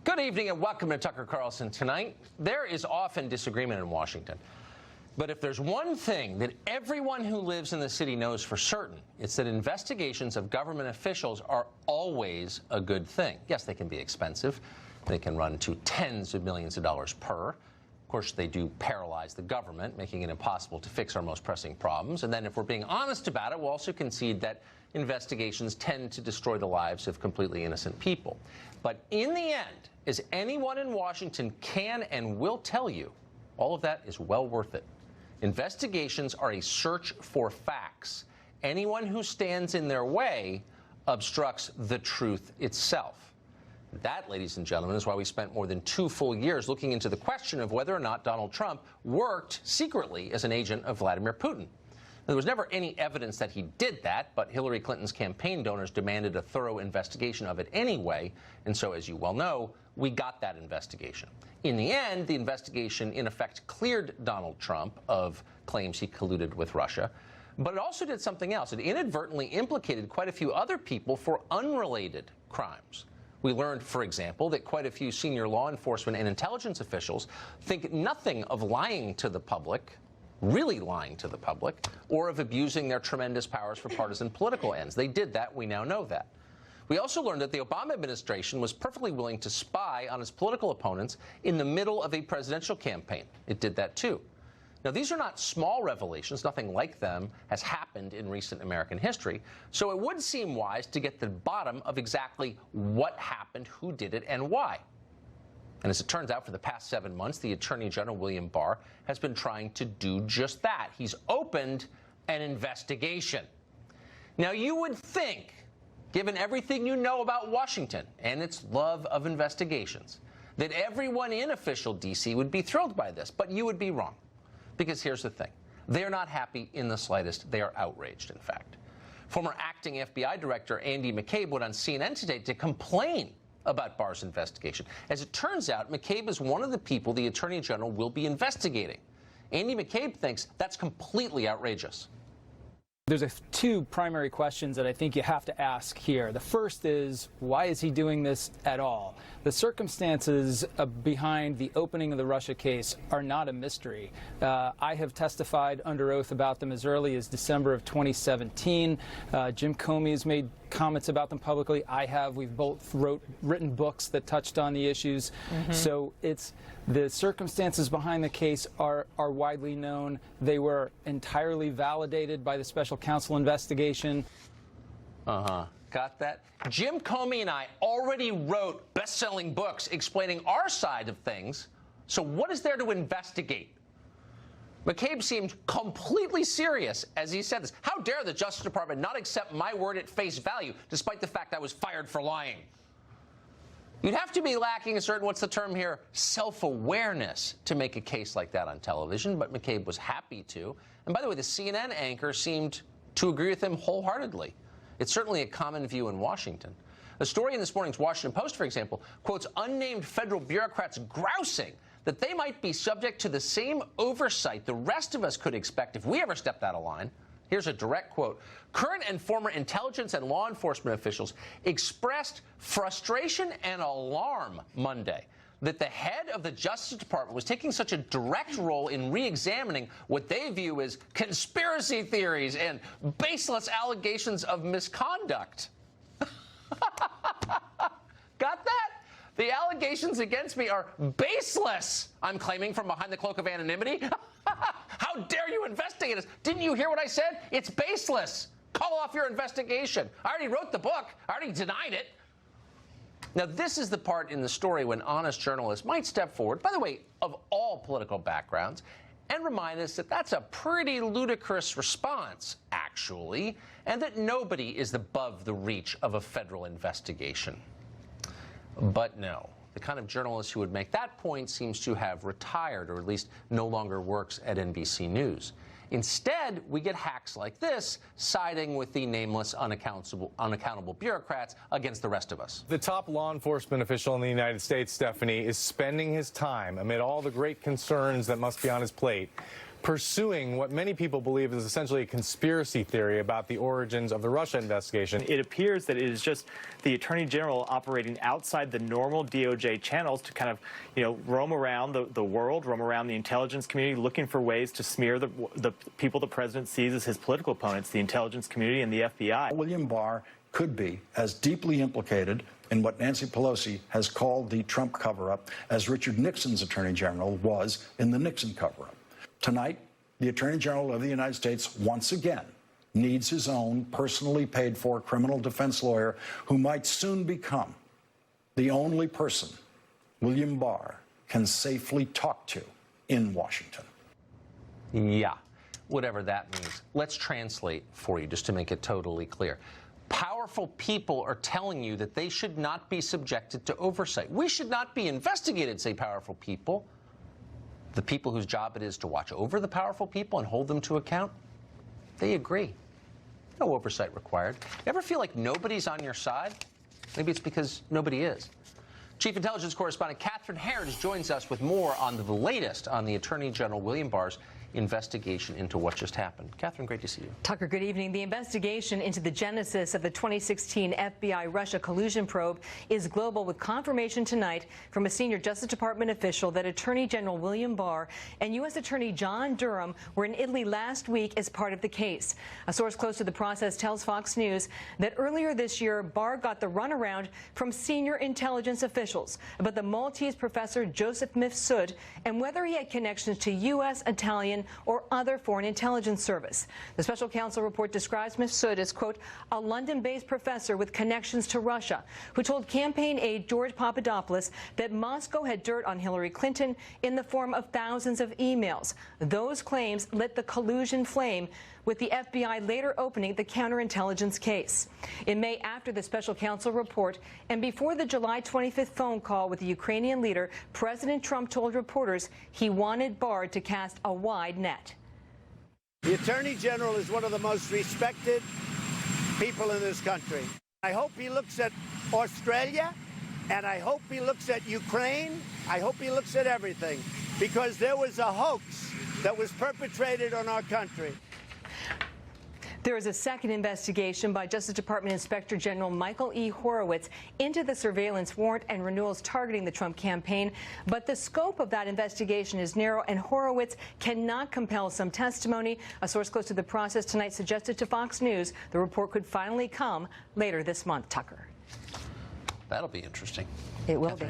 Good evening and welcome to Tucker Carlson Tonight. There is often disagreement in Washington. But if there's one thing that everyone who lives in the city knows for certain, it's that investigations of government officials are always a good thing. Yes, they can be expensive. They can run to tens of millions of dollars per. Of course, they do paralyze the government, making it impossible to fix our most pressing problems. And then if we're being honest about it, we'll also concede that investigations tend to destroy the lives of completely innocent people. But in the end, as anyone in Washington can and will tell you, all of that is well worth it. Investigations are a search for facts. Anyone who stands in their way obstructs the truth itself. That, ladies and gentlemen, is why we spent more than 2 full years looking into the question of whether or not Donald Trump worked secretly as an agent of Vladimir Putin. There was never any evidence that he did that, but Hillary Clinton's campaign donors demanded a thorough investigation of it anyway, and so, as you well know, we got that investigation. In the end, the investigation, in effect, cleared Donald Trump of claims he colluded with Russia, but it also did something else. It inadvertently implicated quite a few other people for unrelated crimes. We learned, for example, that quite a few senior law enforcement and intelligence officials think nothing of lying to the public, really lying to the public, or of abusing their tremendous powers for partisan political ends. They did that. We now know that. We also learned that the Obama administration was perfectly willing to spy on its political opponents in the middle of a presidential campaign. It did that, too. Now, these are not small revelations. Nothing like them has happened in recent American history. So it would seem wise to get to the bottom of exactly what happened, who did it, and why. And as it turns out, for the past 7 months, the Attorney General, William Barr, has been trying to do just that. He's opened an investigation. Now, you would think, given everything you know about Washington and its love of investigations, that everyone in official D.C. would be thrilled by this. But you would be wrong. Because here's the thing. They're not happy in the slightest. They are outraged, in fact. Former acting FBI Director Andy McCabe went on CNN today to complain about Barr's investigation. As it turns out, McCabe is one of the people the Attorney General will be investigating. Andy McCabe thinks that's completely outrageous. There's two primary questions that I think you have to ask here. The first is, why is he doing this at all? The circumstances behind the opening of the Russia case are not a mystery. I have testified under oath about them as early as December of 2017. Jim Comey has made comments about them publicly. I have. We've both written books that touched on the issues. So the circumstances behind the case are widely known. They were entirely validated by the special counsel investigation. Got that? Jim Comey and I already wrote best-selling books explaining our side of things. So what is there to investigate? McCabe seemed completely serious as he said this. How dare the Justice Department not accept my word at face value, despite the fact I was fired for lying? You'd have to be lacking a certain, what's the term here, self-awareness to make a case like that on television, but McCabe was happy to. And by the way, the CNN anchor seemed to agree with him wholeheartedly. It's certainly a common view in Washington. The story in this morning's Washington Post, for example, quotes unnamed federal bureaucrats grousing that they might be subject to the same oversight the rest of us could expect if we ever stepped out of line. Here's a direct quote. Current and former intelligence and law enforcement officials expressed frustration and alarm Monday that the head of the Justice Department was taking such a direct role in re-examining what they view as conspiracy theories and baseless allegations of misconduct. Got that? The allegations against me are baseless, I'm claiming from behind the cloak of anonymity. How dare you investigate us? Didn't you hear what I said? It's baseless. Call off your investigation. I already wrote the book. I already denied it. Now, this is the part in the story when honest journalists might step forward, by the way, of all political backgrounds, and remind us that that's a pretty ludicrous response, actually, and that nobody is above the reach of a federal investigation. But no, the kind of journalist who would make that point seems to have retired, or at least no longer works at NBC News. Instead, we get hacks like this siding with the nameless, unaccountable bureaucrats against the rest of us. The top law enforcement official in the United States, Stephanie, is spending his time, amid all the great concerns that must be on his plate, pursuing what many people believe is essentially a conspiracy theory about the origins of the Russia investigation. It appears that it is just the Attorney General operating outside the normal DOJ channels to kind of, roam around the world, roam around the intelligence community, looking for ways to smear the people the president sees as his political opponents, the intelligence community and the FBI. William Barr could be as deeply implicated in what Nancy Pelosi has called the Trump cover-up as Richard Nixon's Attorney General was in the Nixon cover-up. Tonight, the Attorney General of the United States once again needs his own personally paid-for criminal defense lawyer who might soon become the only person William Barr can safely talk to in Washington. Yeah, whatever that means. Let's translate for you just to make it totally clear. Powerful people are telling you that they should not be subjected to oversight. We should not be investigated, say powerful people. The people whose job it is to watch over the powerful people and hold them to account, they agree. No oversight required. Ever feel like nobody's on your side? Maybe it's because nobody is. Chief Intelligence Correspondent Catherine Harris joins us with more on the latest on the Attorney General William Barr's investigation into what just happened. Catherine, great to see you. Tucker, good evening. The investigation into the genesis of the 2016 FBI Russia collusion probe is global, with confirmation tonight from a senior Justice Department official that Attorney General William Barr and U.S. Attorney John Durham were in Italy last week as part of the case. A source close to the process tells Fox News that earlier this year, Barr got the runaround from senior intelligence officials about the Maltese professor Joseph Mifsud and whether he had connections to U.S., Italian, or other foreign intelligence service. The special counsel report describes Mifsud as, quote, a London-based professor with connections to Russia who told campaign aide George Papadopoulos that Moscow had dirt on Hillary Clinton in the form of thousands of emails. Those claims lit the collusion flame, with the FBI later opening the counterintelligence case. In May, after the special counsel report and before the July 25th phone call with the Ukrainian leader, President Trump told reporters he wanted Barr to cast a wide net. The Attorney General is one of the most respected people in this country. I hope he looks at Australia, and I hope he looks at Ukraine. I hope he looks at everything, because there was a hoax that was perpetrated on our country. There is a second investigation by Justice Department Inspector General Michael E. Horowitz into the surveillance warrant and renewals targeting the Trump campaign. But the scope of that investigation is narrow, and Horowitz cannot compel some testimony. A source close to the process tonight suggested to Fox News the report could finally come later this month. Tucker. That'll be interesting. It will be.